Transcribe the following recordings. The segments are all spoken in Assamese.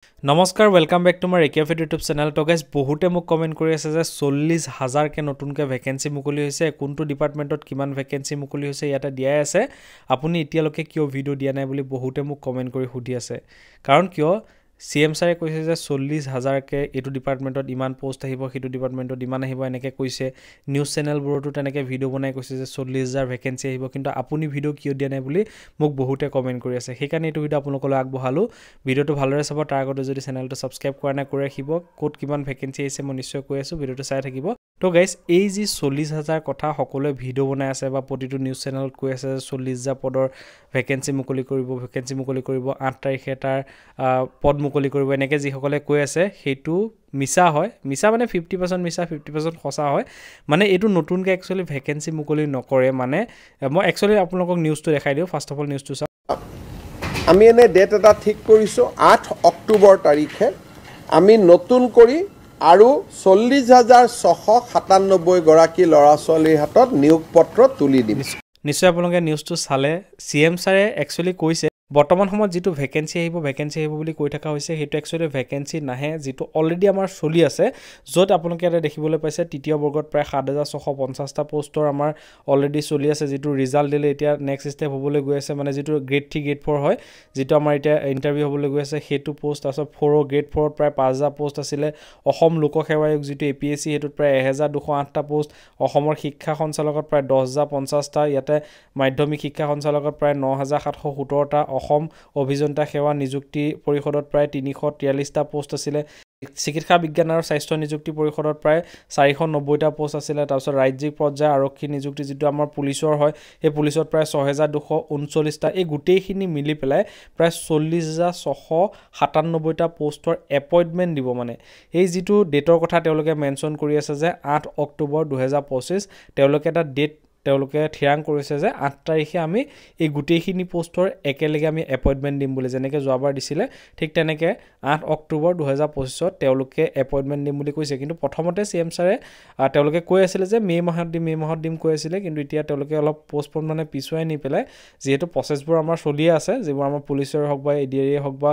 নমস্কাৰ ওয়েলকাম বেক টু মাই ৰেকিয়াফিট ইউটিউব চেনেল তো গাইজ বহুতে মোক কমেন্ট কৰি আছে যে 40000 কে নতুনকৈ ভ্যাকেন্সি মুকলি হৈছে কোনটো ডিপাৰ্টমেন্টত কিমান ভ্যাকেন্সি মুকলি হৈছে ইয়াতে দিয়াই আছে আপুনি এতিয়ালৈকে কিয় ভিডিও দিয়া নাই বুলি বহুতে মোক কমেন্ট কৰি সুধি আছে কাৰণ কিয় সিএম সাৰে কৈছে যে 40000 কে এটো ডিপাৰ্টমেন্টত ইমান পোষ্ট আহিব হিটো ডিপাৰ্টমেন্টত ইমান আহিব এনেকে কৈছে নিউজ চেনেলবোৰতো তেনেকে ভিডিও বনাই কৈছে যে 40000 ভ্যাকেন্সি আহিব কিন্তু আপুনি ভিডিও কিয় দিয়া নাই বুলি মোক বহুতে কমেন্ট কৰি আছে সেইকাৰণে এটো ভিডিও আপোনালোকলৈ আগবঢ়ালো ভিডিওটো ভালদৰে চাব তাৰ আগতে যদি চেনেলটো সাবস্ক্ৰাইব কৰা নাই কৰি ৰাখিব কোড কিমান ভ্যাকেন্সি আহিছে মই নিশ্চয় কৈ আছো ভিডিওটো চাই থাকিব তো গাইস এই যি 40000 কথা সকলোৱে ভিডিও বনাই আছে বা প্ৰতিটো নিউজ চেনেলত কৈ আছে যে 40000 পদৰ ভ্যাকেন্সি মুকলি কৰিব 8 তাৰিখে তাৰ পদ মুকলি কৰিব এনেকে যি সকলে কৈ আছে হেতু মিছা হয় মিছা মানে 50% মিছা 50% সঁচা হয় মানে এটো নতুনকে একচুয়ালি ভ্যাকেন্সি মুকলি নকৰে মানে মই একচুয়ালি আপোনালোকক নিউজটো দেখাই দিও ফাৰ্স্ট অফ অল নিউজটো চাওক আমি এনে ডেট এটা ঠিক কৰিছো 8 অক্টোবৰ তাৰিখে আমি নতুন কৰি আৰু 40697 গৰাকী লৰা ছোৱালীৰ হাতত নিয়োগ পত্ৰ তুলি দিম নিশ্চয় আপোনালোকে নিউজটো চালে সিএম সাৰে একচুয়ালি কৈছে বৰ্তমান সময়ত যেটো ভ্যাকেন্সি আহিব বুলি কৈ থকা হৈছে হেতু একচুয়ালি ভ্যাকেন্সি নাহে যেটো অলৰেডি আমাৰ চলি আছে যত আপোনালোকে এটা দেখিবলৈ পাইছে তৃতীয় বৰ্গত প্ৰায় 7650 টা পোষ্টৰ আমাৰ অলৰেডি চলি আছে যেটো ৰিজাল্ট দিলে এতিয়া নেক্সট স্টেপ হ'বলৈ গৈ আছে মানে যেটো গ্ৰেড 3 গ্ৰেড 4 হয় যেটো আমাৰ এতিয়া ইন্টাৰভিউ হ'বলৈ গৈ আছে হেতু পোষ্ট আছে 4 গ্ৰেড 4 ত প্ৰায় 5000 পোষ্ট আছিল অসম লোক সেৱা আয়োগ যেটো এপিএসসি হেতুত প্ৰায় 1208 টা পোষ্ট অসমৰ শিক্ষা সঞ্চালকত প্ৰায় 10050 টা ইয়াতে মাধ্যমিক শিক্ষা সঞ্চালকত প্ৰায় 9717 টা অসম অভিযন্তা সেৱা নিযুক্তি পৰিষদত প্ৰায় 343 টা পোষ্ট আছিল চিকিৎসা বিজ্ঞান আৰু স্বাস্থ্য নিযুক্তি পৰিষদত প্ৰায় 490 টা পোষ্ট আছিল তাৰপিছত ৰাজ্যিক পৰ্যায় আৰক্ষী নিযুক্তি যেটো আমাৰ পুলিচৰ হয় এই পুলিচত প্ৰায় 6239 টা এই গুটেইখিনি মিলি পেলাই প্ৰায় 40697 টা পোষ্টৰ এপইন্টমেন্ট দিব মানে এই যেটো ডেটৰ কথা তেওঁলোকে মেনশন কৰি আছে যে 8 অক্টোবৰ 2025 তেওঁলোকে এটা ডেট তেওঁলোকে থিৰাং কৰিছে যে 8 তাৰিখে আমি এই গুটেইখিনি পোষ্টৰ একেলগে আমি এপইন্টমেন্ট দিম বুলি যেনেকে যোৱাবাৰ দিছিলে ঠিক তেনেকে 8 অক্টোবৰ 2025 ত তেওঁলোকে এপইন্টমেন্ট দিম বুলি কৈছে কিন্তু প্ৰথমতে সিএম সাৰে তেওঁলোকে কৈ আছিল যে মে মাহত দিম কৈ আছিল কিন্তু এতিয়া তেওঁলোকে অলপ পোষ্টপন মানে পিছুৱাই নি পেলাই যেহেতু প্ৰসেসবোৰ আমাৰ চলি আছে যেবোৰ আমাৰ পুলিচৰ হক বা এডিআৰএ হক বা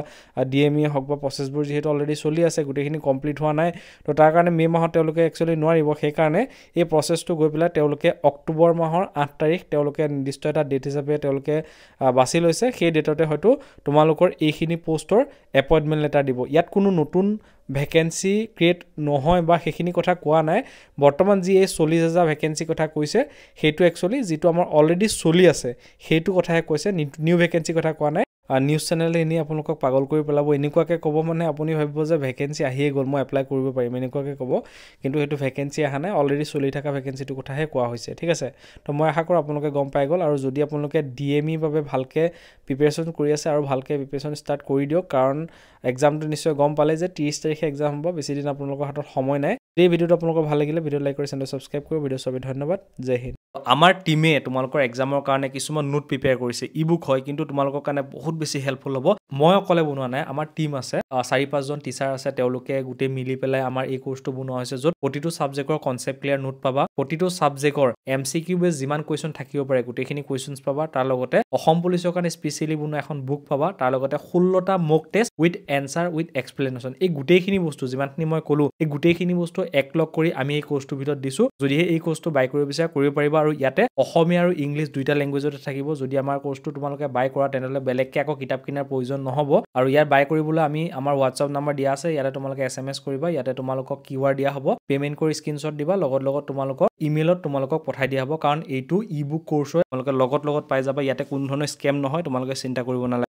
ডিএমই হক বা প্ৰসেসবোৰ যেহেতু অলৰেডি চলি আছে গুটেইখিনি কমপ্লিট হোৱা নাই তো তাৰ কাৰণে মে মাহত তেওঁলোকে একচুয়ালি নোৱাৰিব সেই কাৰণে এই প্ৰসেসটো গৈ পেলাই তেওঁলোকে অক্টোবৰ মাহৰ 8 তাৰিখ তেওঁলোকে নিৰ্দিষ্ট এটা ডেট হিচাপে তেওঁলোকে বাছি লৈছে সেই ডেটতে হয়তো তোমালোকৰ এইখিনি পোষ্টৰ এপইন্টমেন্ট লেটাৰ দিব ইয়াত কোনো নতুন ভ্যাকেন্সি ক্ৰিয়েট নহয় বা সেইখিনি কথা কোৱা নাই বৰ্তমান যি এই 40000 ভ্যাকেন্সি কথা কৈছে হেতু একচুয়ালি যেটো আমাৰ অলৰেডি চলি আছে হেতু কথাহে কৈছে নিউ ভ্যাকেন্সি কথা কোৱা নাই নিউজ চেনেলে এনি আপোনালোকক পাগল কৰি পেলাব এনেকুৱাকে ক'ব মানে আপুনি ভাবিব যে ভ্যাকেন্সি আহিয়ে গ'ল মই এপ্লাই কৰিব পাৰিম এনেকুৱাকে ক'ব কিন্তু হেতু ভ্যাকেন্সি আহা নাই অলৰেডি চলি থকা ভ্যাকেন্সিটো কথাহে কোৱা হৈছে ঠিক আছে তো মই আশা কৰো আপোনালোকে গম পাই গ'ল আৰু যদি আপোনালোকে ডিএমই বাবে ভালকে প্ৰিপাৰেচন কৰি আছে আৰু ভালকে প্ৰিপাৰেচন ষ্টাৰ্ট কৰি দিওক কাৰণ এক্সামটো নিশ্চয় গম পালে যে 30 তাৰিখে এক্সাম হ'ব বেছি দিন আপোনালোকৰ হাতত সময় নাই এই ভিডিওটো আপোনালোকৰ ভাল লাগিলে ভিডিও লাইক কৰি চেনেল সাবস্ক্ৰাইব কৰি ভিডিও সবে ধন্যবাদ জয় হিন্দ আমাৰ টিমে তোমালোকৰ এক্সামৰ কাৰণে কিছুমান নোট প্ৰিপেয়াৰ কৰিছে ইবুক হয় কিন্তু তোমালোকৰ কাৰণে বহুত বেছি হেল্পফুল হ'ব মই অকলে বনোৱা নাই আমাৰ টিম আছে 4-5 জন টিচাৰ আছে তেওঁলোকে গুটে মিলি পেলাই আমাৰ এই কোৰ্সটো বনোৱা হৈছে যত প্ৰতিটো সাবজেক্টৰ কনসেপ্ট ক্লিয়াৰ নোট পাবা প্ৰতিটো সাবজেক্টৰ এমসিকিউ বেস যিমান কোৱেশ্চন থাকিব পাৰে গুটেখিনি কোৱেশ্চনছ পাবা তাৰ লগতে অসম পুলিচৰ কাৰণে স্পেশালি বনোৱা এখন বুক পাবা তাৰ লগতে 16টা mock test with answer with explanation এই গুটেখিনি বস্তু যিমানখিনি মই কলো এই গুটেখিনি বস্তু একলগ কৰি আমি এই কোৰ্সটোৰ ভিতৰত দিছো যদি এই কোৰ্সটো বাই কৰিব বিচাৰা কৰিব পাৰিবা আৰু ইয়াতে অসমীয়া আৰু ইংলিশ দুইটা ল্যাঙ্গুৱেজতে থাকিব যদি আমাৰ কোৰ্সটো তোমালোকে বাই কৰা তেনেহলে বেলেগকে আকৌ কিতাপ কিনাৰ প্ৰয়োজন নহব আৰু ইয়াৰ বাই কৰিবলৈ আমি আমাৰ WhatsApp নম্বৰ দিয়া আছে ইয়াতে তোমালোকে SMS কৰিবা ইয়াতে তোমালোকক কিউআৰ দিয়া হ'ব পেমেন্ট কৰি স্ক্ৰিনশ্বট দিবা লগত তোমালোকক ইমেইলত তোমালোকক পঠাই দিয়া হ'ব কাৰণ এইটো ইবুক কোৰ্স হয় তোমালোকে লগত পাই যাবা ইয়াতে কোনো ধৰণৰ স্কেম নহয় তোমালোকে চিন্তা কৰিব নালাগে